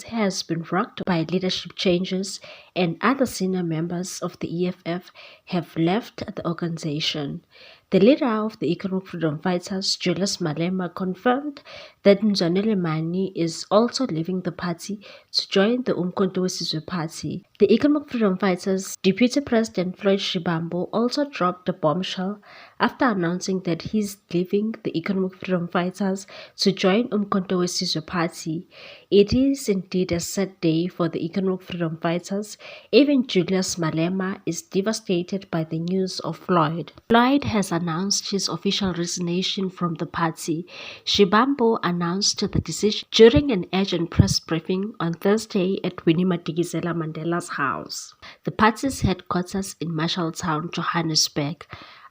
has been rocked by leadership changes, and other senior members of the EFF have left the organization. The leader of the Economic Freedom Fighters, Julius Malema, confirmed that Mzwanele Mani is also leaving the party to join the Umkhonto weSizwe Party. The Economic Freedom Fighters Deputy President Floyd Shivambu also dropped a bombshell after announcing that he's leaving the Economic Freedom Fighters to join Umkhonto weSizwe Party. It is indeed a sad day for the Economic Freedom Fighters. Even Julius Malema is devastated by the news of Floyd. Floyd has announced his official resignation from the party. Shivambu announced the decision during an urgent press briefing on Thursday at Winnie Madikizela Mandela's house, the party's headquarters in Marshalltown, Johannesburg.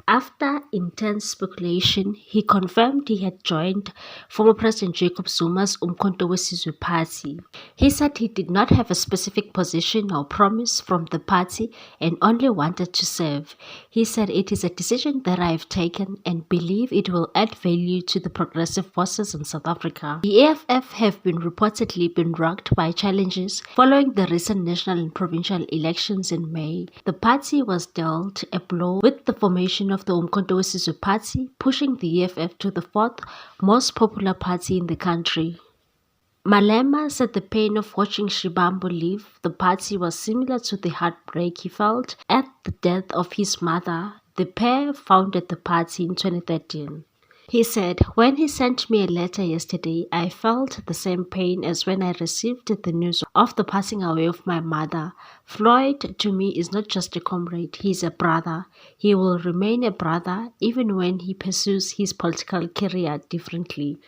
After intense speculation, he confirmed he had joined former President Jacob Zuma's Umkhonto weSizwe Party. He said he did not have a specific position or promise from the party and only wanted to serve. He said, "It is a decision that I have taken and believe it will add value to the progressive forces in South Africa." The EFF have reportedly been rocked by challenges following the recent national and provincial elections in May. The party was dealt a blow with the formation of the Umkhonto weSizwe Party, pushing the EFF to the fourth most popular party in the country. Malema said the pain of watching Shivambu leave the party was similar to the heartbreak he felt at the death of his mother. The pair founded the party in 2013. He said, "When he sent me a letter yesterday, I felt the same pain as when I received the news of the passing away of my mother. Floyd to me is not just a comrade, he is a brother. He will remain a brother even when he pursues his political career differently."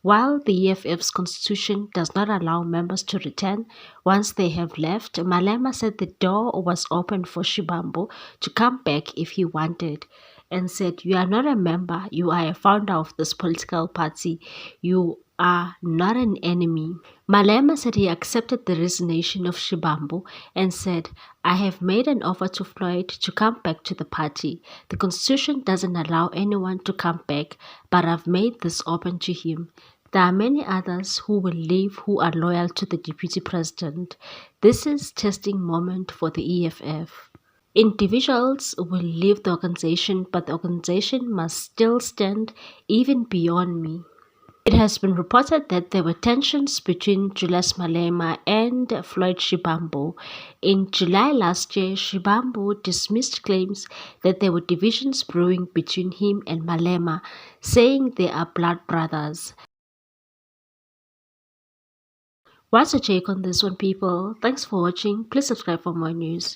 While the EFF's constitution does not allow members to return once they have left, Malema said the door was open for Shivambu to come back if he wanted, and said, "You are not a member, you are a founder of this political party. You are not an enemy." Malema said he accepted the resignation of Shivambu and said, "I have made an offer to Floyd to come back to the party. The constitution doesn't allow anyone to come back, but I've made this open to him. There are many others who will leave who are loyal to the deputy president. This is testing moment for the EFF. Individuals will leave the organization, but the organization must still stand even beyond me." It has been reported that there were tensions between Julius Malema and Floyd Shivambu. In July last year, Shivambu dismissed claims that there were divisions brewing between him and Malema, saying they are blood brothers. What's your take on this one, people? Thanks for watching. Please subscribe for more news.